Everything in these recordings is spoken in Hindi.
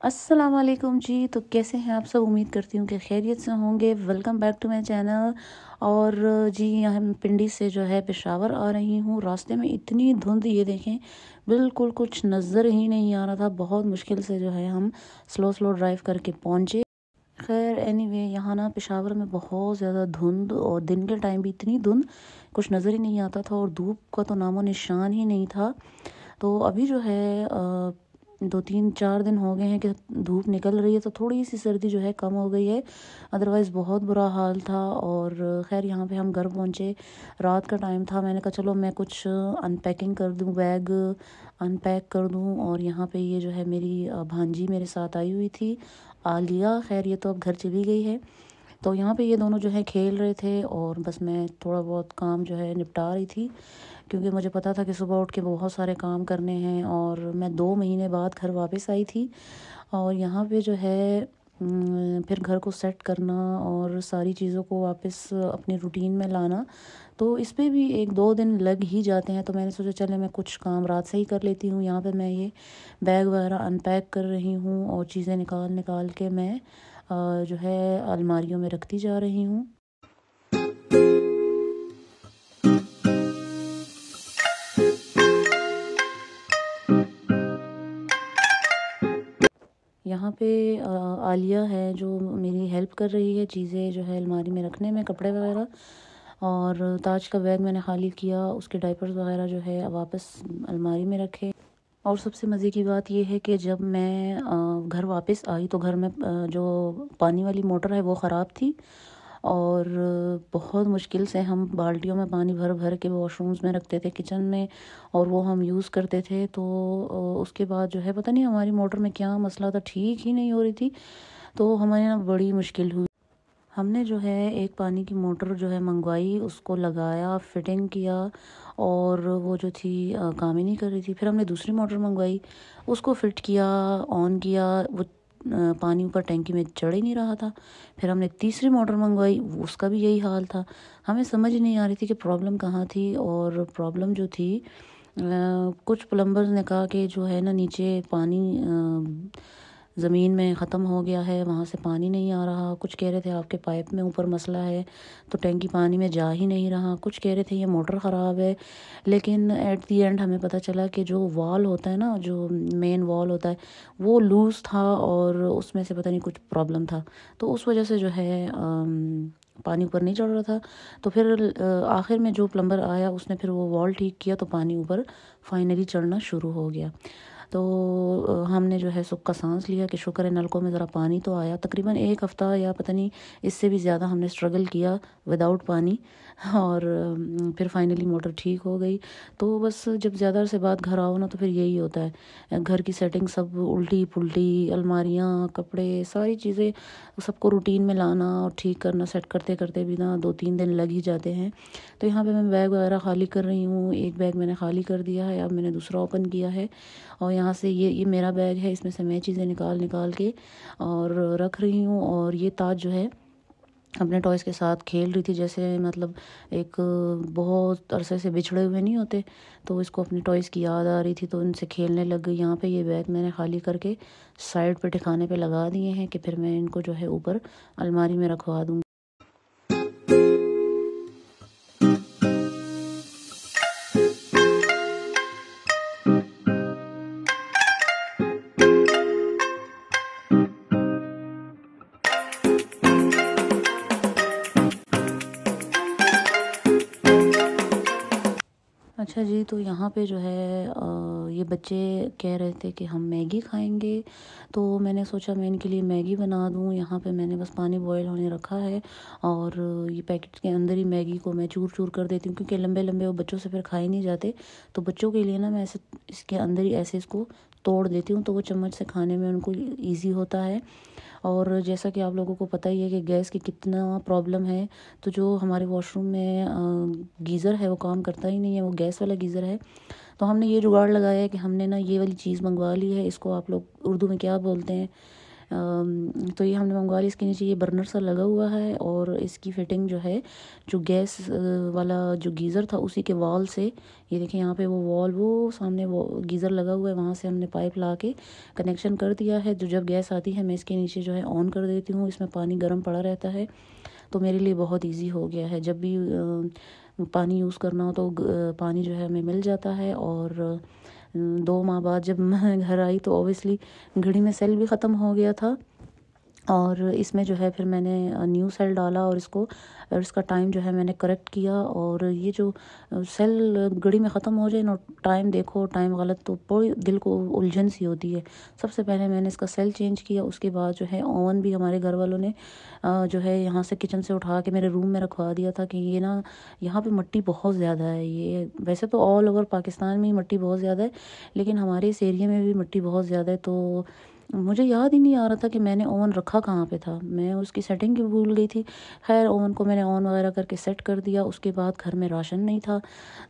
अस्सलाम वालेकुम जी। तो कैसे हैं आप सब? उम्मीद करती हूँ कि खैरियत से होंगे। Welcome back to my channel. और जी यहाँ मैं पिंडी से जो है पेशावर आ रही हूँ। रास्ते में इतनी धुंध, ये देखें, बिल्कुल कुछ नज़र ही नहीं आ रहा था। बहुत मुश्किल से जो है हम स्लो स्लो ड्राइव करके पहुँचे। खैर एनीवे, यहाँ ना पेशावर में बहुत ज़्यादा धुंध, और दिन के टाइम भी इतनी धुंध, कुछ नज़र ही नहीं आता था और धूप का तो नामो निशान ही नहीं था। तो अभी जो है 2-3-4 दिन हो गए हैं कि धूप निकल रही है, तो थोड़ी सी सर्दी जो है कम हो गई है। अदरवाइज़ बहुत बुरा हाल था। और खैर यहाँ पे हम घर पहुँचे, रात का टाइम था। मैंने कहा चलो मैं कुछ अनपैकिंग कर दूँ, बैग अनपैक कर दूँ। और यहाँ पे ये जो है मेरी भांजी मेरे साथ आई हुई थी, आलिया। खैर ये तो अब घर चली गई है। तो यहाँ पे ये दोनों जो है खेल रहे थे और बस मैं थोड़ा बहुत काम जो है निपटा रही थी, क्योंकि मुझे पता था कि सुबह उठ के बहुत सारे काम करने हैं। और मैं 2 महीने बाद घर वापस आई थी, और यहाँ पे जो है फिर घर को सेट करना और सारी चीज़ों को वापस अपनी रूटीन में लाना, तो इस पे भी 1-2 दिन लग ही जाते हैं। तो मैंने सोचा चले मैं कुछ काम रात से ही कर लेती हूँ। यहाँ पे मैं ये बैग वगैरह अनपैक कर रही हूँ और चीज़ें निकाल निकाल के मैं जो है अलमारियों में रखती जा रही हूँ। यहाँ पे आलिया है जो मेरी हेल्प कर रही है, चीज़ें जो है अलमारी में रखने में, कपड़े वगैरह। और ताज का बैग मैंने खाली किया, उसके डायपर्स वगैरह जो है वापस अलमारी में रखे। और सबसे मज़े की बात यह है कि जब मैं घर वापस आई तो घर में जो पानी वाली मोटर है वो ख़राब थी। और बहुत मुश्किल से हम बाल्टियों में पानी भर भर के वॉशरूम्स में रखते थे, किचन में, और वो हम यूज़ करते थे। तो उसके बाद जो है पता नहीं हमारी मोटर में क्या मसला था, ठीक ही नहीं हो रही थी। तो हमारे ना बड़ी मुश्किल हुई। हमने जो है एक पानी की मोटर जो है मंगवाई, उसको लगाया, फिटिंग किया, और वो जो थी काम ही नहीं कर रही थी। फिर हमने दूसरी मोटर मंगवाई, उसको फिट किया, ऑन किया, वो पानी ऊपर टैंकी में चढ़ ही नहीं रहा था। फिर हमने तीसरी मोटर मंगवाई, उसका भी यही हाल था। हमें समझ ही नहीं आ रही थी कि प्रॉब्लम कहाँ थी। और प्रॉब्लम जो थी, कुछ प्लम्बर्स ने कहा कि जो है ना नीचे पानी ज़मीन में ख़त्म हो गया है, वहाँ से पानी नहीं आ रहा। कुछ कह रहे थे आपके पाइप में ऊपर मसला है, तो टैंकी पानी में जा ही नहीं रहा। कुछ कह रहे थे ये मोटर ख़राब है। लेकिन एट दी एंड हमें पता चला कि जो वॉल होता है ना, जो मेन वॉल होता है, वो लूज़ था और उसमें से पता नहीं कुछ प्रॉब्लम था। तो उस वजह से जो है पानी ऊपर नहीं चढ़ रहा था। तो फिर आखिर में जो प्लम्बर आया उसने फिर वो वॉल ठीक किया, तो पानी ऊपर फाइनली चढ़ना शुरू हो गया। तो हमने जो है सुख का सांस लिया कि शुक्र है नलकों में ज़रा पानी तो आया। तकरीबन 1 हफ़्ता या पता नहीं इससे भी ज़्यादा हमने स्ट्रगल किया विदाउट पानी। और फिर फाइनली मोटर ठीक हो गई। तो बस जब ज़्यादा से बाद घर आओ ना, तो फिर यही होता है, घर की सेटिंग सब उल्टी पुल्टी, अलमारियाँ, कपड़े, सारी चीज़ें, सबको रूटीन में लाना और ठीक करना, सेट करते करते भी ना 2-3 दिन लग ही जाते हैं। तो यहाँ पे मैं बैग वगैरह खाली कर रही हूँ। एक बैग मैंने खाली कर दिया है, अब मैंने दूसरा ओपन किया है। और यहाँ से ये मेरा बैग है, इसमें से मैं चीज़ें निकाल निकाल के और रख रही हूँ। और ये ताज जो है अपने टॉयज़ के साथ खेल रही थी, जैसे मतलब एक बहुत अरसे से बिछड़े हुए नहीं होते, तो इसको अपने टॉयज़ की याद आ रही थी, तो उनसे खेलने लग गई। यहाँ पे ये बैग मैंने खाली करके साइड पे ठिकाने पे लगा दिए हैं कि फिर मैं इनको जो है ऊपर अलमारी में रखवा दूँगी। अच्छा जी, तो यहाँ पे जो है ये बच्चे कह रहे थे कि हम मैगी खाएंगे। तो मैंने सोचा मैं इनके लिए मैगी बना दूँ। यहाँ पे मैंने बस पानी बॉयल होने रखा है, और ये पैकेट के अंदर ही मैगी को मैं चूर चूर कर देती हूँ, क्योंकि लंबे लंबे वो बच्चों से फिर खाए नहीं जाते। तो बच्चों के लिए ना मैं ऐसे इसके अंदर ही ऐसे इसको तोड़ देती हूँ, तो वो चम्मच से खाने में उनको ईजी होता है। और जैसा कि आप लोगों को पता ही है कि गैस की कितना प्रॉब्लम है, तो जो हमारे वॉशरूम में गीज़र है वो काम करता ही नहीं है, वो गैस वाला गीज़र है। तो हमने ये जुगाड़ लगाया है कि हमने ना ये वाली चीज़ मंगवा ली है, इसको आप लोग उर्दू में क्या बोलते हैं, तो ये हमने मंगवा लिया। इसके नीचे ये बर्नर सा लगा हुआ है और इसकी फिटिंग जो है जो गैस वाला जो गीज़र था उसी के वॉल से, ये देखिए यहाँ पे वो वॉल, वो सामने वो गीज़र लगा हुआ है, वहाँ से हमने पाइप ला के कनेक्शन कर दिया है। जो जब गैस आती है मैं इसके नीचे जो है ऑन कर देती हूँ, इसमें पानी गर्म पड़ा रहता है, तो मेरे लिए बहुत ईजी हो गया है। जब भी पानी यूज़ करना हो तो पानी जो है हमें मिल जाता है। और 2 माह बाद जब मैं घर आई तो ऑब्वियसली घड़ी में सेल भी ख़त्म हो गया था, और इसमें जो है फिर मैंने न्यू सेल डाला और इसका टाइम जो है मैंने करेक्ट किया। और ये जो सेल घड़ी में ख़त्म हो जाए ना, टाइम देखो टाइम गलत, तो पूरी दिल को उलझन सी होती है। सबसे पहले मैंने इसका सेल चेंज किया, उसके बाद जो है ओवन भी हमारे घर वालों ने जो है यहाँ से किचन से उठा के मेरे रूम में रखवा दिया था कि ये ना यहाँ पे मिट्टी बहुत ज़्यादा है। ये वैसे तो ऑल ओवर पाकिस्तान में ही मिट्टी बहुत ज़्यादा है, लेकिन हमारे इस एरिया में भी मिट्टी बहुत ज़्यादा है। तो मुझे याद ही नहीं आ रहा था कि मैंने ओवन रखा कहाँ पे था, मैं उसकी सेटिंग भी भूल गई थी। खैर ओवन को मैंने ऑन वगैरह करके सेट कर दिया। उसके बाद घर में राशन नहीं था,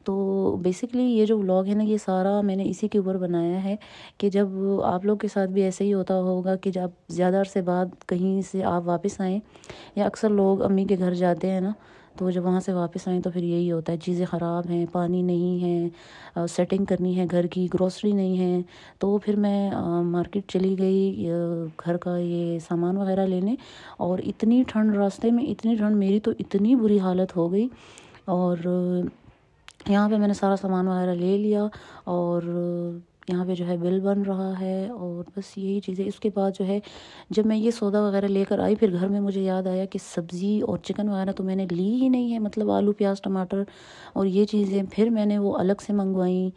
तो बेसिकली ये जो व्लॉग है ना, ये सारा मैंने इसी के ऊपर बनाया है कि जब आप लोग के साथ भी ऐसे ही होता होगा कि जब ज़्यादा अरसे बाद कहीं से आप वापस आएँ, या अक्सर लोग अम्मी के घर जाते हैं ना, तो जब वहाँ से वापस आएँ तो फिर यही होता है, चीज़ें ख़राब हैं, पानी नहीं है, सेटिंग करनी है घर की, ग्रोसरी नहीं है। तो फिर मैं मार्केट चली गई घर का ये सामान वगैरह लेने, और इतनी ठंड रास्ते में, इतनी ठंड, मेरी तो इतनी बुरी हालत हो गई। और यहाँ पे मैंने सारा सामान वगैरह ले लिया, और यहाँ पे जो है बिल बन रहा है, और बस यही चीज़ें। इसके बाद जो है जब मैं ये सौदा वगैरह लेकर आई फिर घर में, मुझे याद आया कि सब्ज़ी और चिकन वगैरह तो मैंने ली ही नहीं है, मतलब आलू प्याज टमाटर और ये चीज़ें फिर मैंने वो अलग से मंगवाई।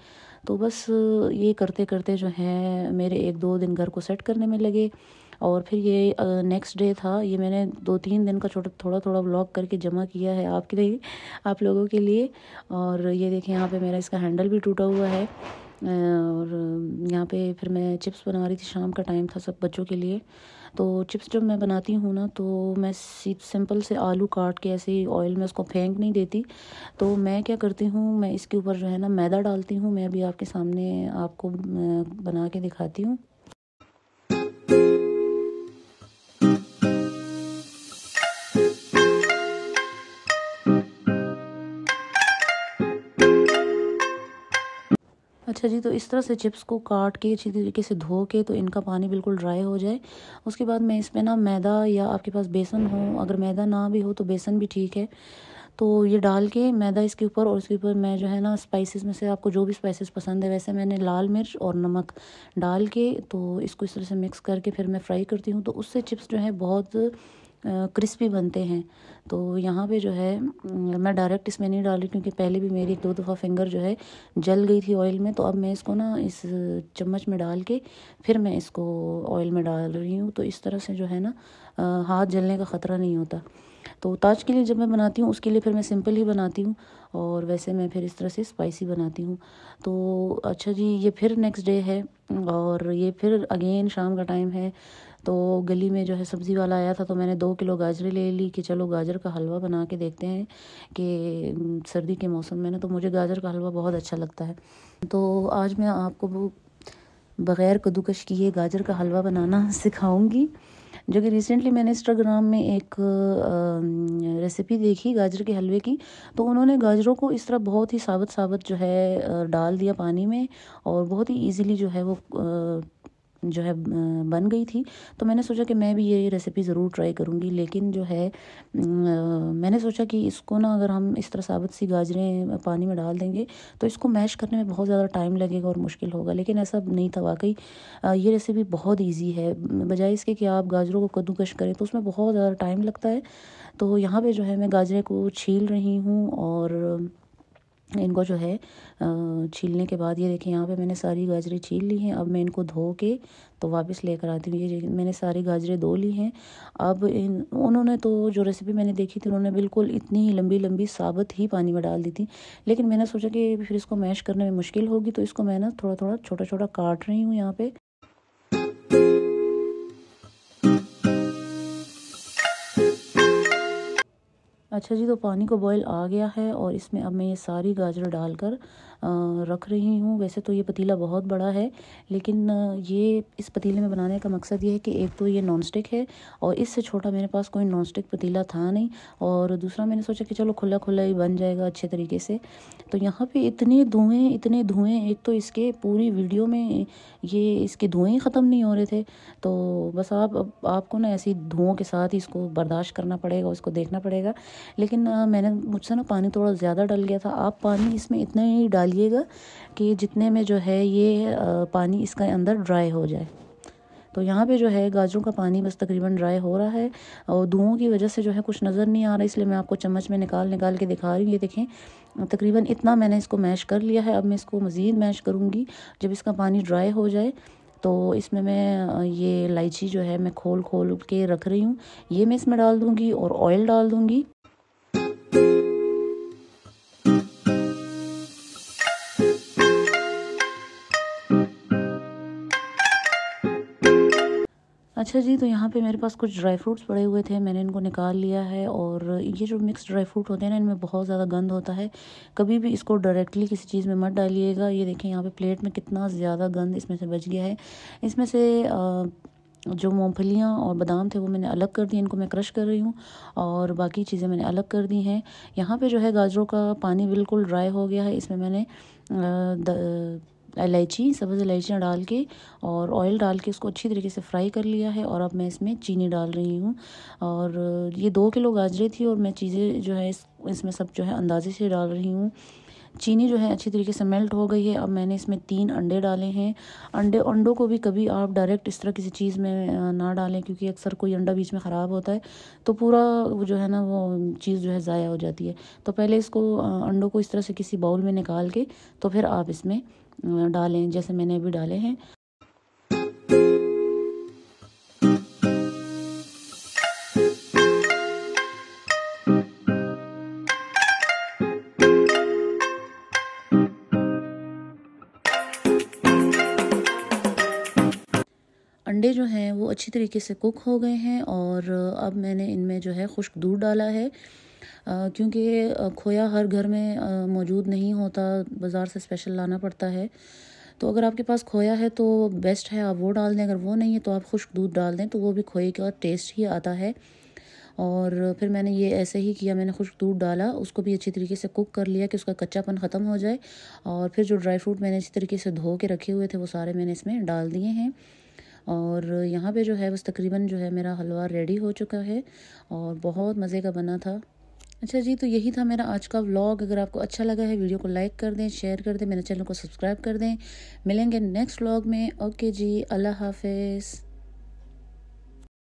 तो बस ये करते करते जो है मेरे 1-2 दिन घर को सेट करने में लगे। और फिर ये नेक्स्ट डे था, ये मैंने 2-3 दिन का थोड़ा थोड़ा व्लॉग करके जमा किया है आपके लिए, आप लोगों के लिए। और ये देखिए यहाँ पे मेरा इसका हैंडल भी टूटा हुआ है। और यहाँ पे फिर मैं चिप्स बना रही थी, शाम का टाइम था सब बच्चों के लिए। तो चिप्स जब मैं बनाती हूँ ना, तो मैं सिंपल से आलू काट के ऐसे ही ऑयल में उसको फेंक नहीं देती। तो मैं क्या करती हूँ, मैं इसके ऊपर जो है ना मैदा डालती हूँ। मैं अभी आपके सामने आपको बना के दिखाती हूँ। अच्छा जी, तो इस तरह से चिप्स को काट के अच्छी तरीके से धो के, तो इनका पानी बिल्कुल ड्राई हो जाए। उसके बाद मैं इसमें ना मैदा, या आपके पास बेसन हो, अगर मैदा ना भी हो तो बेसन भी ठीक है, तो ये डाल के मैदा इसके ऊपर, और इसके ऊपर मैं जो है ना स्पाइसेस में से आपको जो भी स्पाइसेस पसंद है, वैसे मैंने लाल मिर्च और नमक डाल के, तो इसको इस तरह से मिक्स करके फिर मैं फ्राई करती हूँ। तो उससे चिप्स जो है बहुत क्रिस्पी बनते हैं। तो यहाँ पे जो है मैं डायरेक्ट इसमें नहीं डाली, क्योंकि पहले भी मेरी 1-2 दफ़ा फिंगर जो है जल गई थी ऑयल में। तो अब मैं इसको ना इस चम्मच में डाल के फिर मैं इसको ऑयल में डाल रही हूँ। तो इस तरह से जो है ना हाथ जलने का ख़तरा नहीं होता। तो ताज के लिए जब मैं बनाती हूँ उसके लिए फिर मैं सिंपल ही बनाती हूँ, और वैसे मैं फिर इस तरह से स्पाइसी बनाती हूँ। तो अच्छा जी, ये फिर नेक्स्ट डे है, और ये फिर अगेन शाम का टाइम है। तो गली में जो है सब्ज़ी वाला आया था, तो मैंने 2 किलो गाजरें ले ली कि चलो गाजर का हलवा बना के देखते हैं कि सर्दी के मौसम में ना, तो मुझे गाजर का हलवा बहुत अच्छा लगता है। तो आज मैं आपको वो बग़ैर कद्दूकश किए गाजर का हलवा बनाना सिखाऊंगी, जो कि रिसेंटली मैंने इंस्टाग्राम में एक रेसिपी देखी गाजर के हलवे की। तो उन्होंने गाजरों को इस तरह बहुत ही साबुत साबुत जो है डाल दिया पानी में, और बहुत ही इजीली जो है वो जो है बन गई थी। तो मैंने सोचा कि मैं भी ये रेसिपी ज़रूर ट्राई करूँगी। लेकिन जो है मैंने सोचा कि इसको ना अगर हम इस तरह साबुत सी गाजरें पानी में डाल देंगे तो इसको मैश करने में बहुत ज़्यादा टाइम लगेगा और मुश्किल होगा, लेकिन ऐसा नहीं था। वाकई ये रेसिपी बहुत ईजी है, बजाय इसके कि आप गाजरों को कद्दूकश करें तो उसमें बहुत ज़्यादा टाइम लगता है। तो यहाँ पे जो है मैं गाजरें को छील रही हूँ, और इनको जो है छीलने के बाद ये देखिए यहाँ पे मैंने सारी गाजरें छील ली हैं। अब मैं इनको धो के तो वापस लेकर आती हूँ। ये मैंने सारी गाजरें धो ली हैं। अब उन्होंने तो जो रेसिपी मैंने देखी थी, उन्होंने बिल्कुल इतनी लंबी लंबी साबुत ही पानी में डाल दी थी, लेकिन मैंने सोचा कि फिर इसको मैश करने में मुश्किल होगी, तो इसको मैं ना थोड़ा थोड़ा छोटा छोटा काट रही हूँ यहाँ पे। अच्छा जी, तो पानी को बॉयल आ गया है और इसमें अब मैं ये सारी गाजर डालकर रख रही हूँ। वैसे तो ये पतीला बहुत बड़ा है, लेकिन ये इस पतीले में बनाने का मकसद ये है कि एक तो ये नॉन स्टिक है और इससे छोटा मेरे पास कोई नॉन स्टिक पतीला था नहीं, और दूसरा मैंने सोचा कि चलो खुला खुला ही बन जाएगा अच्छे तरीके से। तो यहाँ पे इतने धुएँ, एक तो इसके पूरी वीडियो में ये इसके धुएँ ही ख़त्म नहीं हो रहे थे। तो बस आपको ना ऐसी धुओं के साथ ही इसको बर्दाश्त करना पड़ेगा, उसको देखना पड़ेगा। लेकिन मुझसे ना पानी थोड़ा ज़्यादा डल गया था। आप पानी इसमें इतना ही डालिएगा कि जितने में जो है ये पानी इसका अंदर ड्राई हो जाए। तो यहाँ पे जो है गाजरों का पानी बस तकरीबन ड्राई हो रहा है और धुओं की वजह से जो है कुछ नज़र नहीं आ रहा, इसलिए मैं आपको चम्मच में निकाल के दिखा रही हूँ। ये देखें, तकरीबन इतना मैंने इसको मैश कर लिया है। अब मैं इसको मज़ीद मैश करूँगी। जब इसका पानी ड्राई हो जाए तो इसमें मैं ये इलायची जो है मैं खोल के रख रही हूँ, ये मैं इसमें डाल दूँगी और ऑयल डाल दूँगी। अच्छा जी, तो यहाँ पे मेरे पास कुछ ड्राई फ्रूट्स पड़े हुए थे, मैंने इनको निकाल लिया है। और ये जो मिक्स ड्राई फ्रूट होते हैं ना, इनमें बहुत ज़्यादा गंद होता है। कभी भी इसको डायरेक्टली किसी चीज़ में मत डालिएगा। ये देखें यहाँ पे प्लेट में कितना ज़्यादा गंद इसमें से बच गया है। इसमें से जो मूंगफलियाँ और बादाम थे वो मैंने अलग कर दिए, इनको मैं क्रश कर रही हूँ और बाकी चीज़ें मैंने अलग कर दी हैं। यहाँ पे जो है गाजरों का पानी बिल्कुल ड्राई हो गया है। इसमें मैंने सब्ज़ इलायचियाँ डाल के और ऑयल डाल के उसको अच्छी तरीके से फ्राई कर लिया है। और अब मैं इसमें चीनी डाल रही हूँ। और ये 2 किलो गाजरें थी और मैं चीज़ें जो है इसमें सब जो है अंदाज़े से डाल रही हूँ। चीनी जो है अच्छी तरीके से मेल्ट हो गई है। अब मैंने इसमें 3 अंडे डाले हैं। अंडों को भी कभी आप डायरेक्ट इस तरह किसी चीज़ में ना डालें, क्योंकि अक्सर कोई अंडा बीच में ख़राब होता है तो पूरा वो जो है ना वो चीज़ जो है ज़ाया हो जाती है। तो पहले इसको अंडों को इस तरह से किसी बाउल में निकाल के तो फिर आप इसमें डालें, जैसे मैंने अभी डाले हैं। अंडे जो हैं वो अच्छी तरीके से कुक हो गए हैं और अब मैंने इनमें जो है खुश्क दूध डाला है, क्योंकि खोया हर घर में मौजूद नहीं होता, बाज़ार से स्पेशल लाना पड़ता है। तो अगर आपके पास खोया है तो बेस्ट है, आप वो डाल दें। अगर वो नहीं है तो आप खुश्क दूध डाल दें, तो वो भी खोए का टेस्ट ही आता है। और फिर मैंने ये ऐसे ही किया, मैंने खुश्क दूध डाला, उसको भी अच्छी तरीके से कुक कर लिया कि उसका कच्चापन ख़त्म हो जाए। और फिर जो ड्राई फ्रूट मैंने इसी तरीके से धो के रखे हुए थे वो सारे मैंने इसमें डाल दिए हैं। और यहाँ पे जो है बस तकरीबन जो है मेरा हलवा रेडी हो चुका है और बहुत मज़े का बना था। अच्छा जी, तो यही था मेरा आज का व्लॉग। अगर आपको अच्छा लगा है वीडियो को लाइक कर दें, शेयर कर दें, मेरे चैनल को सब्सक्राइब कर दें। मिलेंगे नेक्स्ट व्लॉग में। ओके जी, अल्लाह हाफिज़।